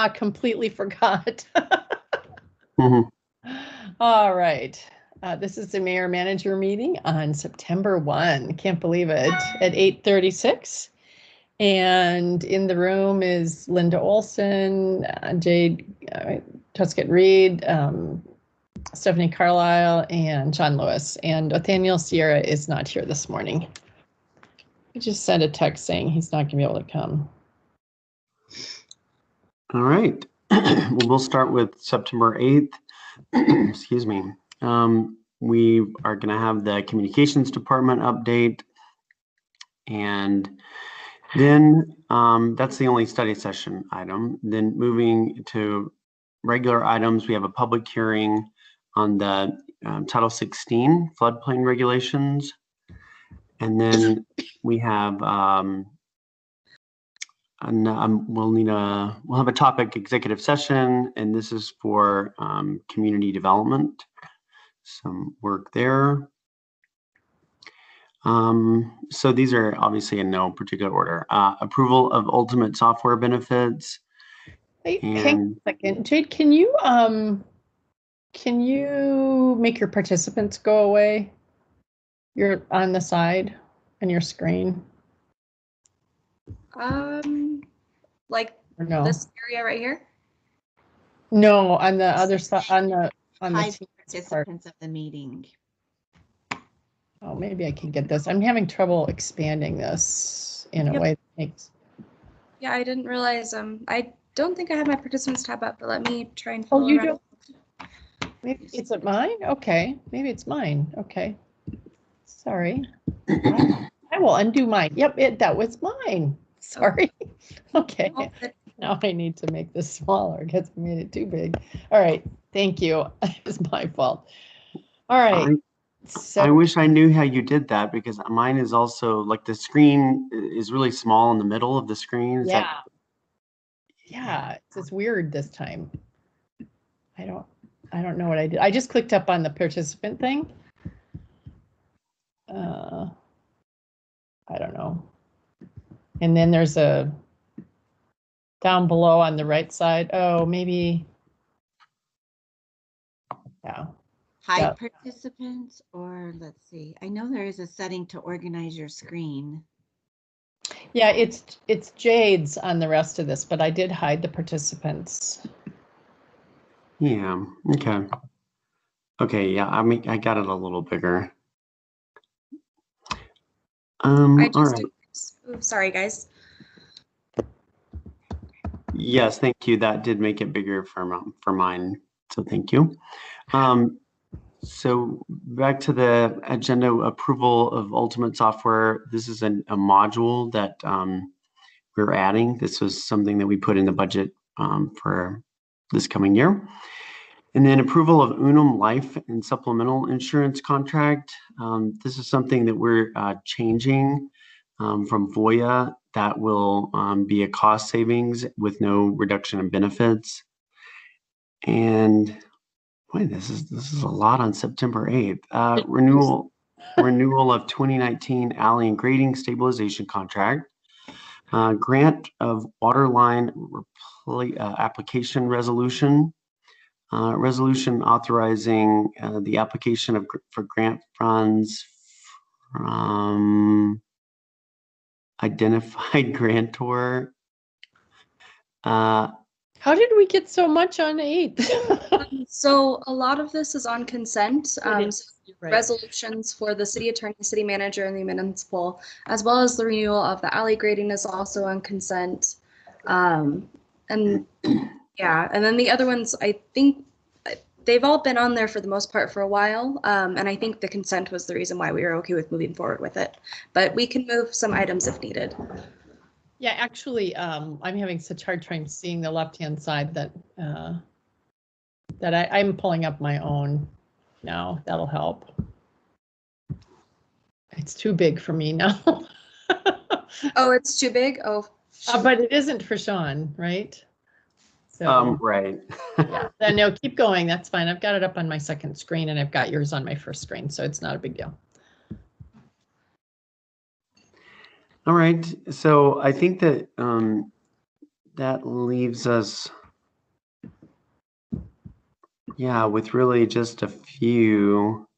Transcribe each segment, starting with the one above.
completely forgot. Mhm. All right. This is the mayor manager meeting on September 1. Can't believe it, at 8:36. And in the room is Linda Olson, Jade Tuscott-Reed, Stephanie Carlisle, and Shawn Lewis. And Nathaniel Sierra is not here this morning. He just sent a text saying he's not going to be able to come. All right. Well, we'll start with September 8th. Excuse me. We are going to have the communications department update. And then that's the only study session item. Then moving to regular items, we have a public hearing on the Title 16 floodplain regulations. And then we have we'll have a topic executive session, and this is for community development. Some work there. So these are obviously in no particular order. Approval of ultimate software benefits. Hey, hang on a second. Jade, can you make your participants go away? You're on the side on your screen. Like no? This area right here? No, on the other side, on the participants of the meeting. Oh, maybe I can get this. I'm having trouble expanding this in a way that makes. Yeah, I didn't realize. I don't think I have my participants tab up, but let me try and. Oh, you don't? Maybe it's mine. Okay, maybe it's mine. Okay, sorry. I will undo mine. Yep, that was mine. Sorry. Okay. Now I need to make this smaller because I made it too big. All right. Thank you. It's my fault. All right. So I wish I knew how you did that, because mine is also like the screen is really small in the middle of the screen. Yeah, it's weird this time. I don't know what I did. I just clicked up on the participant thing. I don't know. And then there's a down below on the right side. Oh, maybe. Yeah. Hide participants, or let's see. I know there is a setting to organize your screen. Yeah, it's Jade's on the rest of this, but I did hide the participants. Yeah. Okay. Okay. Yeah. I got it a little bigger. All right. Sorry, guys. Yes, thank you. That did make it bigger for mine. So thank you. So back to the agenda, approval of Ultimate software. This is a module that we're adding. This was something that we put in the budget for this coming year. And then approval of Unum Life and Supplemental Insurance Contract. This is something that we're changing from Voya. That will be a cost savings with no reduction in benefits. And boy, this is a lot on September 8th. Renewal of 2019 Alley and Grading Stabilization Contract. Grant of Waterline Application Resolution. Resolution authorizing the application for grant funds from identified grantor. How did we get so much on 8th? So a lot of this is on consent. So right. Resolutions for the city attorney, city manager, and the municipal, as well as the renewal of the alley grading is also on consent. And yeah, and then the other ones, I think they've all been on there for the most part for a while. And I think the consent was the reason why we were okay with moving forward with it. But we can move some items if needed. Yeah, actually, I'm having such hard time seeing the left-hand side that I'm pulling up my own now. That'll help. It's too big for me now. Oh, it's too big? Oh. But it isn't for Shawn, right? So, right. Yeah, no, keep going. That's fine. I've got it up on my second screen and I've got yours on my first screen, so it's not a big deal. All right, so I think that that leaves us Yeah, with really just a few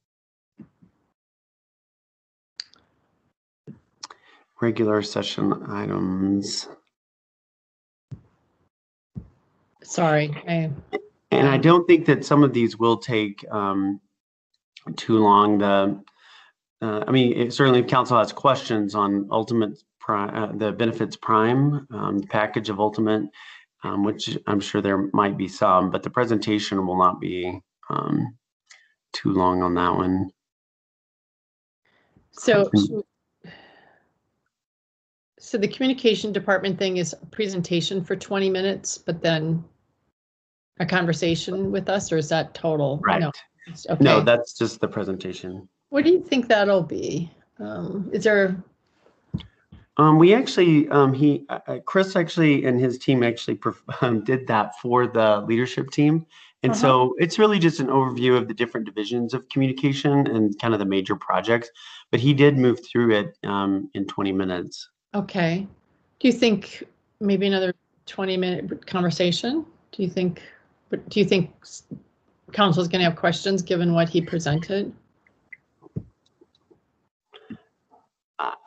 regular session items. Sorry. And I don't think that some of these will take too long. I mean, certainly if council has questions on Ultimate the benefits prime, the package of Ultimate, which I'm sure there might be some, but the presentation will not be too long on that one. So the communication department thing is a presentation for 20 minutes, but then a conversation with us, or is that total? Right. No, okay. No, that's just the presentation. What do you think that'll be? Is there? We actually, Chris actually and his team actually did that for the leadership team. And so it's really just an overview of the different divisions of communication and kind of the major projects, but he did move through it in 20 minutes. Okay. Do you think maybe another 20-minute conversation? Do you think council is going to have questions given what he presented?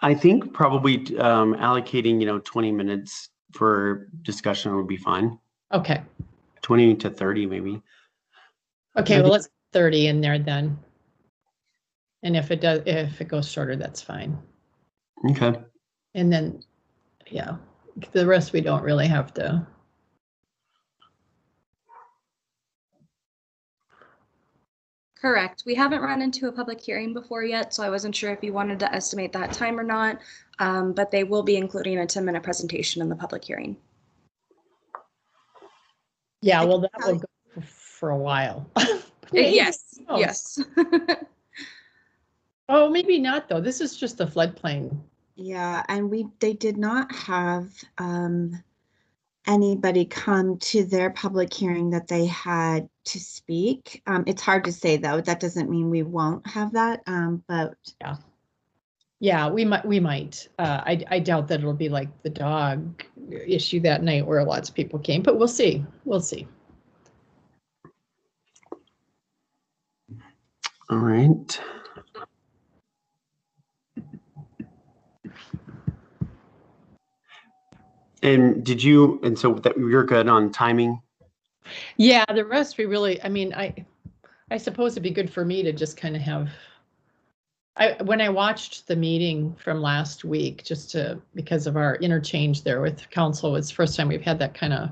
I think probably allocating, 20 minutes for discussion would be fine. Okay. 20 to 30 maybe. Okay, well, let's 30 in there then. And if it goes shorter, that's fine. Okay. And then, yeah, the rest we don't really have to. Correct. We haven't run into a public hearing before yet, so I wasn't sure if you wanted to estimate that time or not, but they will be including a 10-minute presentation in the public hearing. Yeah, well, that will go for a while. Yes, yes. Oh, maybe not though. This is just the floodplain. Yeah, and they did not have anybody come to their public hearing that they had to speak. It's hard to say though. That doesn't mean we won't have that. But yeah, we might. I doubt that it'll be like the dog issue that night where lots of people came, but we'll see. We'll see. All right. And so that you're good on timing? Yeah, the rest we really, I mean, I suppose it'd be good for me to just kind of have, when I watched the meeting from last week, because of our interchange there with council, it's the first time we've had that kind of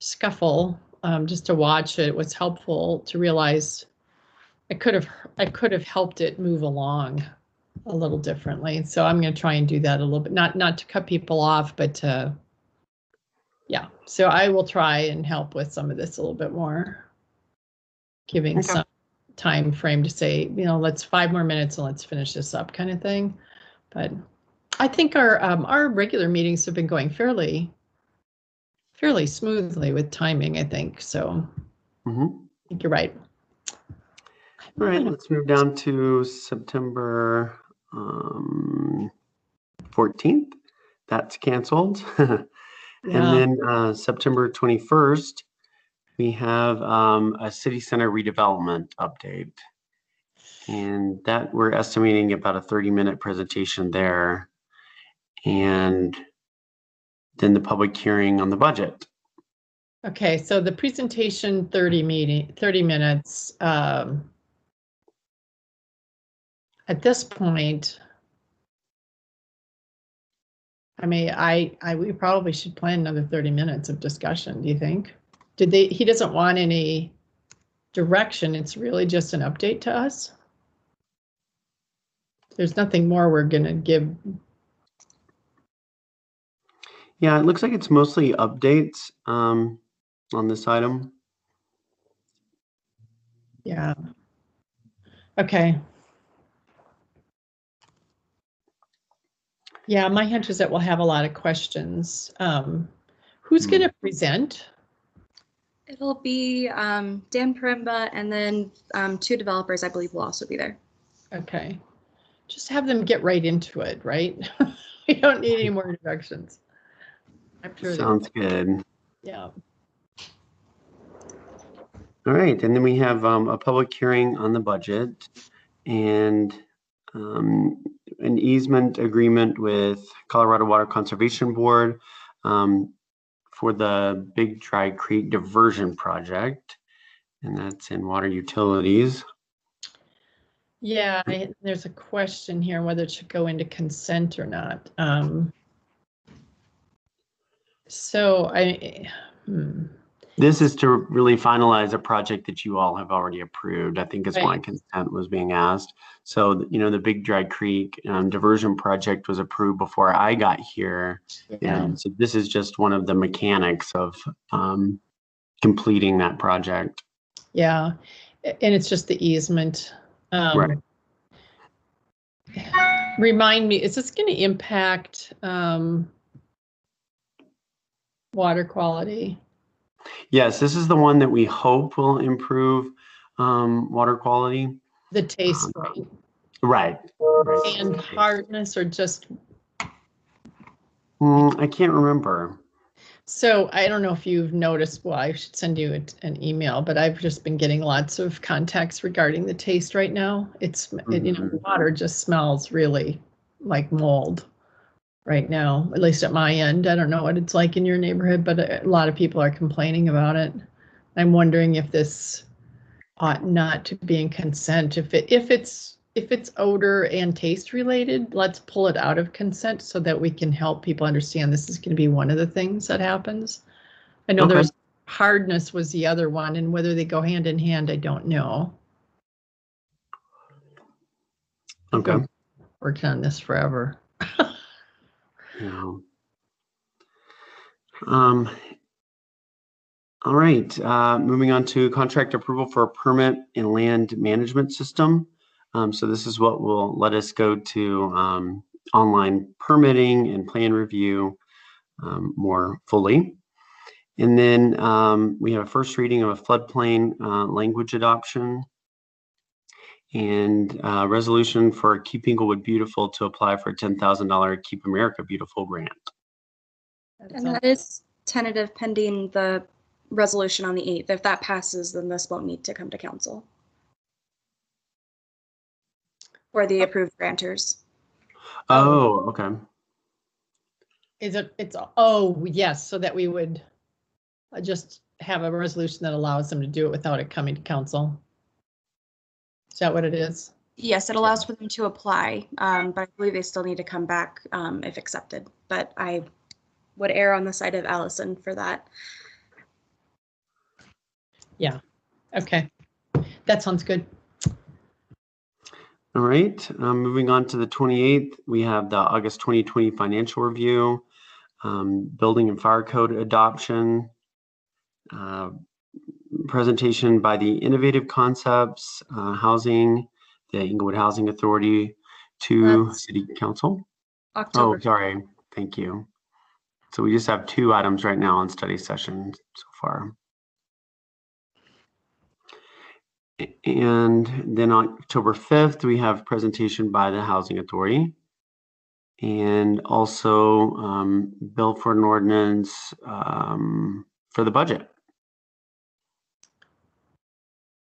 scuffle. Just to watch it was helpful to realize I could have helped it move along a little differently. So I'm going to try and do that a little bit, not to cut people off, but yeah. So I will try and help with some of this a little bit more, giving some time frame to say, let's 5 more minutes and let's finish this up kind of thing. But I think our regular meetings have been going fairly smoothly with timing, I think. So I think you're right. All right, let's move down to September 14th. That's canceled. And then September 21st, we have a city center redevelopment update. And that we're estimating about a 30-minute presentation there. And then the public hearing on the budget. Okay, so the presentation 30 minutes. At this point, I mean, we probably should plan another 30 minutes of discussion. Do you think? He doesn't want any direction. It's really just an update to us. There's nothing more we're gonna give. Yeah, it looks like it's mostly updates on this item. Yeah. Okay. Yeah, my hunch is that we'll have a lot of questions. Who's going to present? It'll be Dan Perimba, and then 2 developers, I believe, will also be there. Okay. Just have them get right into it, right? We don't need any more introductions. I'm sure Sounds good. Yeah. All right, and then we have a public hearing on the budget and an easement agreement with Colorado Water Conservation Board for the Big Dry Creek Diversion Project, and that's in water utilities. Yeah, there's a question here whether it should go into consent or not. This is to really finalize a project that you all have already approved. I think is why consent was being asked. So, you know, the Big Dry Creek diversion project was approved before I got here. Yeah. And so this is just one of the mechanics of completing that project. Yeah, and it's just the easement. Right. Remind me, is this going to impact water quality? Yes, this is the one that we hope will improve water quality. The taste right. And hardness, or just? I can't remember. So I don't know if you've noticed, well, I should send you an email, but I've just been getting lots of contacts regarding the taste right now. It's, you know, water just smells really like mold right now, at least at my end. I don't know what it's like in your neighborhood, but a lot of people are complaining about it. I'm wondering if this ought not to be in consent. If it's odor and taste related, let's pull it out of consent so that we can help people understand this is going to be one of the things that happens. I know there's hardness was the other one, and whether they go hand in hand, I don't know. Okay. Working on this forever. Yeah. All right, moving on to contract approval for a permit and land management system. So this is what will let us go to online permitting and plan review more fully. And then we have a first reading of a floodplain language adoption and resolution for Keep Inglewood Beautiful to apply for a $10,000 Keep America Beautiful grant. And that is tentative pending the resolution on the 8th. If that passes, then this won't need to come to council for the approved grantors. Oh, okay. Oh, yes, so that we would just have a resolution that allows them to do it without it coming to council. Is that what it is? Yes, it allows for them to apply, but I believe they still need to come back if accepted. But I would err on the side of Allison for that. Yeah. Okay. That sounds good. All right. Moving on to the 28th, we have the August 2020 financial review, building and fire code adoption, presentation by the Innovative Concepts Housing, the Inglewood Housing Authority to City Council. October. Oh, sorry. Thank you. So we just have 2 items right now on study session so far. And then on October 5th, we have presentation by the Housing Authority and also bill for an ordinance for the budget.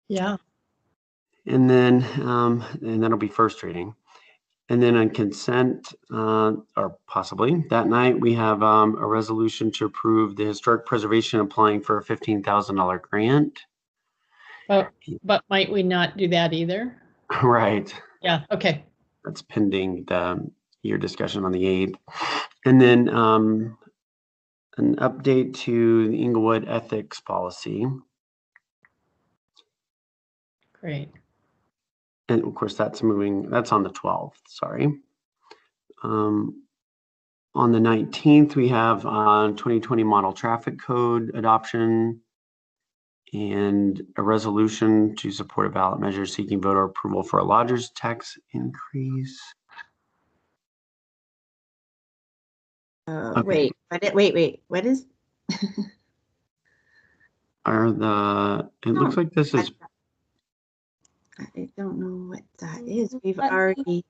Yeah. And then and that'll be first reading. And then on consent, or possibly that night, we have a resolution to approve the historic preservation applying for a $15,000 grant. But might we not do that either? Right. Yeah. Okay. That's pending your discussion on the 8th. And then an update to the Inglewood ethics policy. Great. And of course, that's on the 12th, sorry. On the 19th, we have 2020 model traffic code adoption and a resolution to support a ballot measure seeking voter approval for a lodger's tax increase. Okay. Wait, what is? It looks like this is. I don't know what that is. We've already.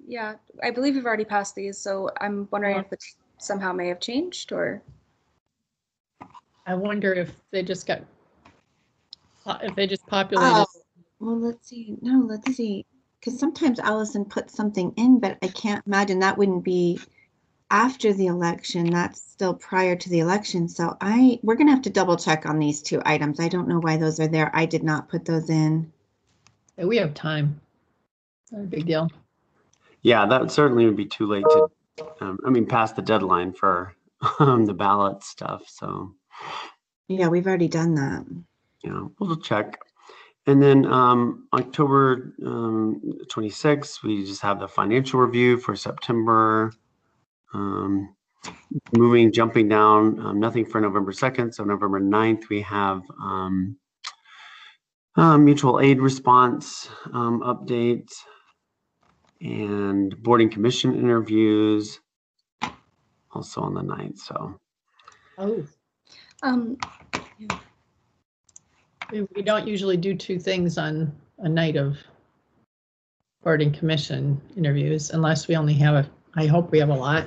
Yeah, I believe we've already passed these, so I'm wondering if it somehow may have changed, or. I wonder if they just got If they just populated. Oh, well, let's see. No, let's see. Because sometimes Allison puts something in, but I can't imagine that wouldn't be after the election. That's still prior to the election. So we're gonna have to double check on these two items. I don't know why those are there. I did not put those in. We have time. Not a big deal. Yeah, that certainly would be too late to, past the deadline for the ballot stuff. So, Yeah, we've already done that. yeah, we'll check. And then October 26th, we just have the financial review for September. Jumping down, nothing for November 2nd. So November 9th, we have mutual aid response update and boarding commission interviews also on the 9th. So. Oh. Um, We don't usually do two things on a night of boarding commission interviews unless we only have I hope we have a lot.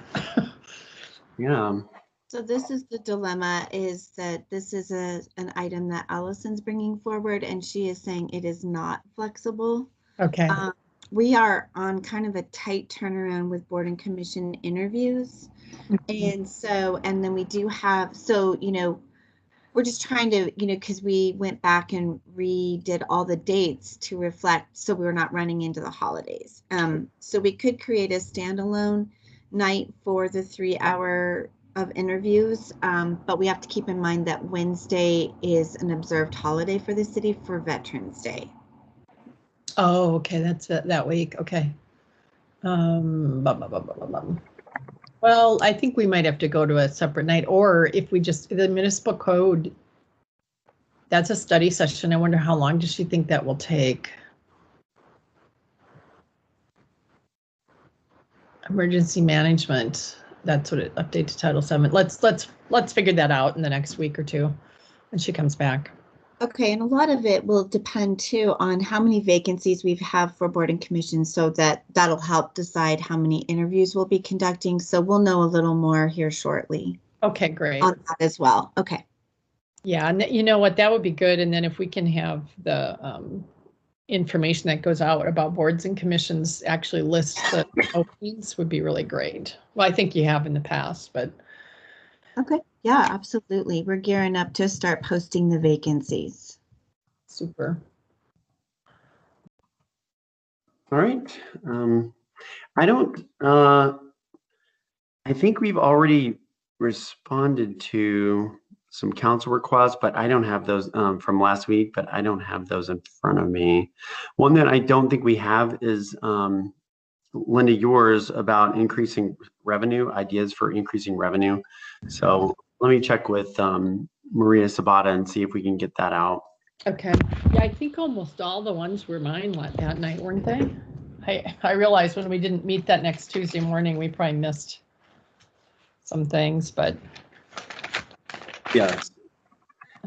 Yeah. So this is the dilemma, is that this is an item that Allison's bringing forward, and she is saying it is not flexible. Okay. We are on kind of a tight turnaround with board and commission interviews. And then we do have, we're just trying to, because we went back and redid all the dates to reflect, so we were not running into the holidays. So we could create a standalone night for the 3 hour of interviews, but we have to keep in mind that Wednesday is an observed holiday for the city for Veterans Day. Oh, okay, that's that week. Okay. Well, I think we might have to go to a separate night, or if we just, the municipal code, that's a study session. I wonder how long does she think that will take? Emergency management, that's what it updated to Title VII. Let's figure that out in the next week or two when she comes back. Okay, and a lot of it will depend too on how many vacancies we have for board and commission, so that'll help decide how many interviews we'll be conducting. So we'll know a little more here shortly. Okay, great. On that as well. Okay. Yeah, and you know what, that would be good. And then if we can have the information that goes out about boards and commissions actually list the openings would be really great. Well, I think you have in the past, but. Okay, yeah, absolutely. We're gearing up to start posting the vacancies. Super. All right. I think we've already responded to some council requests, but I don't have those from last week, but I don't have those in front of me. One that I don't think we have is Linda, yours about increasing revenue, ideas for increasing revenue. So let me check with Maria Sabata and see if we can get that out. Okay. Yeah, I think almost all the ones were mine that night, weren't they? I realized when we didn't meet that next Tuesday morning, we probably missed some things, but. Yes.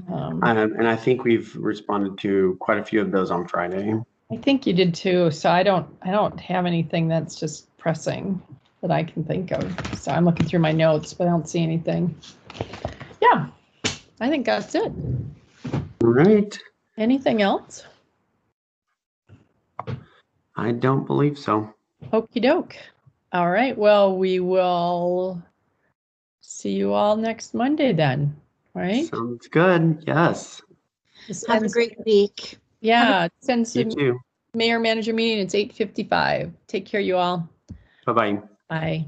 And I think we've responded to quite a few of those on Friday. I think you did too. So I don't have anything that's just pressing that I can think of. So I'm looking through my notes, but I don't see anything. Yeah, I think that's it. All right. Anything else? I don't believe so. Okie doke. All right. Well, we will see you all next Monday then, right? Sounds good. Yes. Have a great week. Yeah. Send You some too. mayor manager meeting. It's 8:55. Take care, you all. Bye-bye. Bye.